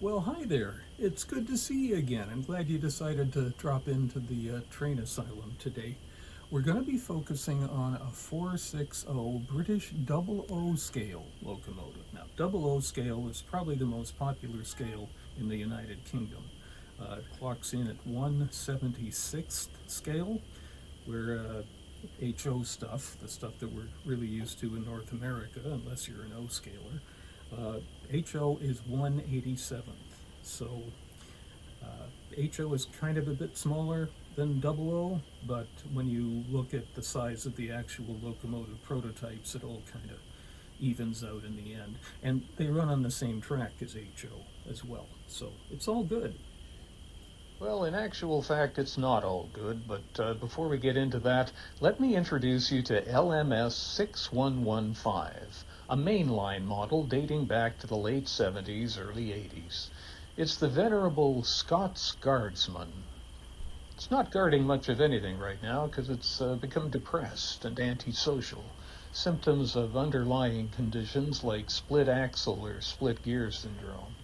Well, hi there. It's good to see you again. I'm glad you decided to drop into the Train Asylum today. We're going to be focusing on a 460 British double O scale locomotive. Now, double O scale is probably the most popular scale in the United Kingdom. It clocks in at 176th scale, where HO stuff, the stuff that we're really used to in North America, unless you're an O scaler, HO is 187th. So HO is kind of a bit smaller than double O, but when you look at the size of the actual locomotive prototypes, it all kind of evens out in the end. And they run on the same track as HO as well, so it's all good. Well, in actual fact, it's not all good, but before we get into that, let me introduce you to LMS 6115, a mainline model dating back to the late 70s, early 80s. It's the venerable Scots Guardsman. It's not guarding much of anything right now because it's become depressed and antisocial, symptoms of underlying conditions like split axle or split gear syndrome.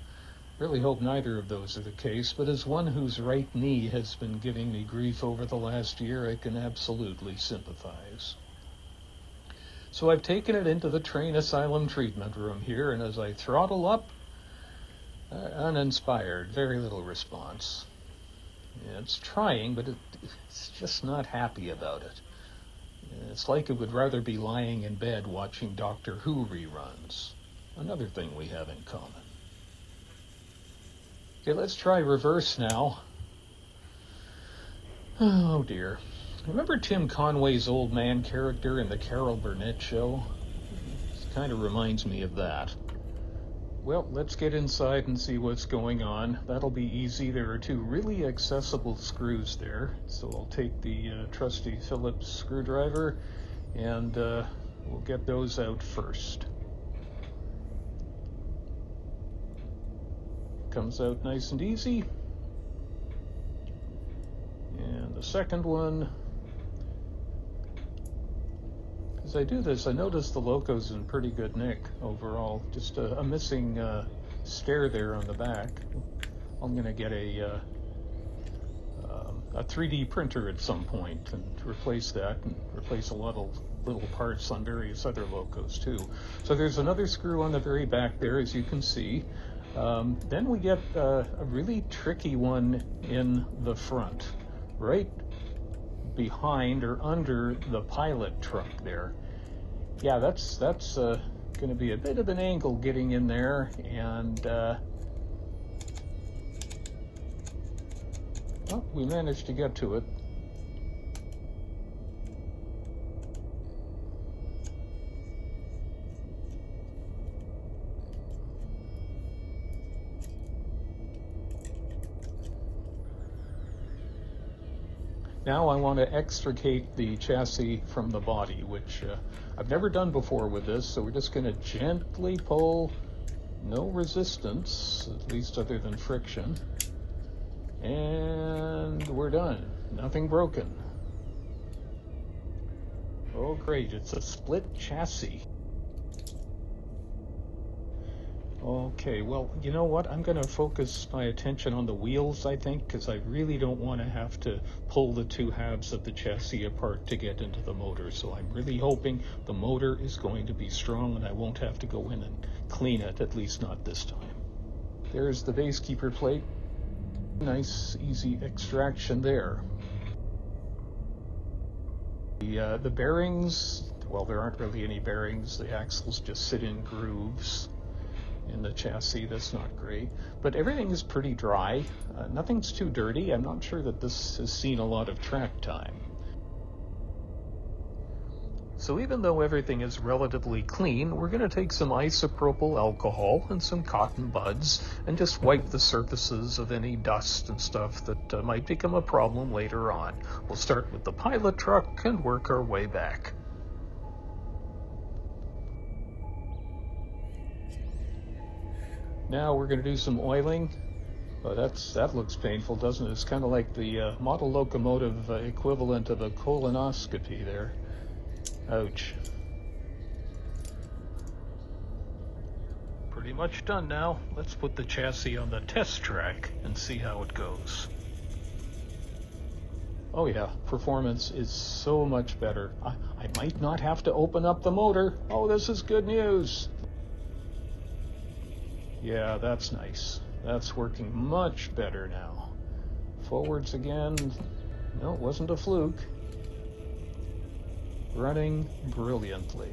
Really hope neither of those are the case, but as one whose right knee has been giving me grief over the last year, I can absolutely sympathize. So I've taken it into the Train Asylum treatment room here, and as I throttle up, uninspired, very little response. Yeah, it's trying, but it's just not happy about it. It's like it would rather be lying in bed watching Doctor Who reruns. Another thing we have in common. Okay, let's try reverse now. Oh dear. Remember Tim Conway's old man character in the Carol Burnett show? It kind of reminds me of that. Well, let's get inside and see what's going on. That'll be easy. There are two really accessible screws there. So I'll take the trusty Phillips screwdriver and we'll get those out first. Comes out nice and easy. And the second one, as I do this, I notice the loco's in pretty good nick overall. Just a missing stair there on the back. I'm going to get a 3D printer at some point and replace that, and replace a lot of little parts on various other locos too. So there's another screw on the very back there, as you can see. Then we get a really tricky one in the front, right behind or under the pilot truck there. Yeah, that's going to be a bit of an angle getting in there, and well, we managed to get to it. Now I want to extricate the chassis from the body, which I've never done before with this, so we're just going to gently pull, no resistance, at least other than friction, and we're done. Nothing broken. Oh great, it's a split chassis. Okay, well, you know what? I'm going to focus my attention on the wheels, I think, because I really don't want to have to pull the two halves of the chassis apart to get into the motor. So I'm really hoping the motor is going to be strong and I won't have to go in and clean it, at least not this time. There's the base keeper plate. Nice, easy extraction there. The bearings, well, there aren't really any bearings. The axles just sit in grooves in the chassis. That's not great, but everything is pretty dry. Nothing's too dirty. I'm not sure that this has seen a lot of track time. So even though everything is relatively clean, we're going to take some isopropyl alcohol and some cotton buds and just wipe the surfaces of any dust and stuff that might become a problem later on. We'll start with the pilot truck and work our way back. Now we're going to do some oiling. Well, that looks painful, doesn't it? It's kind of like the model locomotive equivalent of a colonoscopy there. Ouch. Pretty much done now. Let's put the chassis on the test track and see how it goes. Oh yeah, performance is so much better. I might not have to open up the motor. Oh, this is good news. Yeah, that's nice. That's working much better now. Forwards again. No, it wasn't a fluke. Running brilliantly.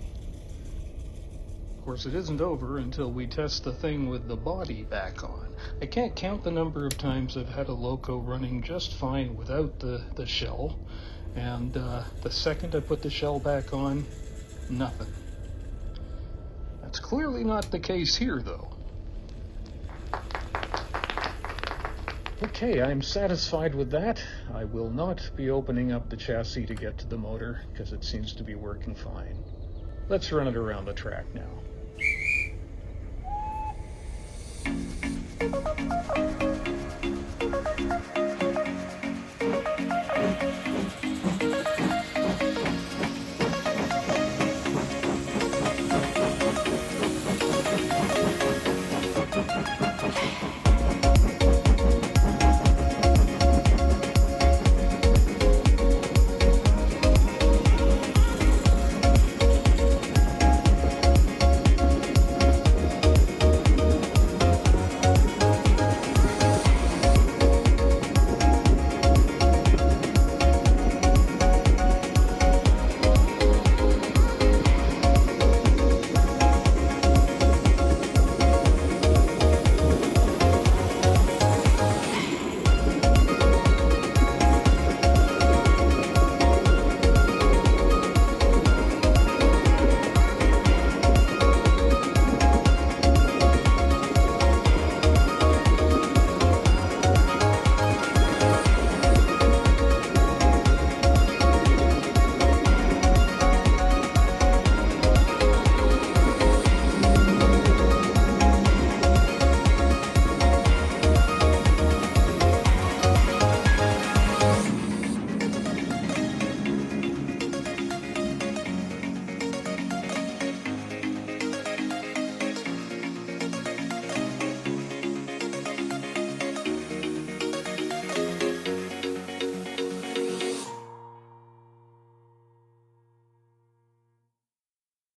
Of course, it isn't over until we test the thing with the body back on. I can't count the number of times I've had a loco running just fine without the shell, and the second I put the shell back on, nothing. That's clearly not the case here, though. Okay, I'm satisfied with that. I will not be opening up the chassis to get to the motor, because it seems to be working fine. Let's run it around the track now.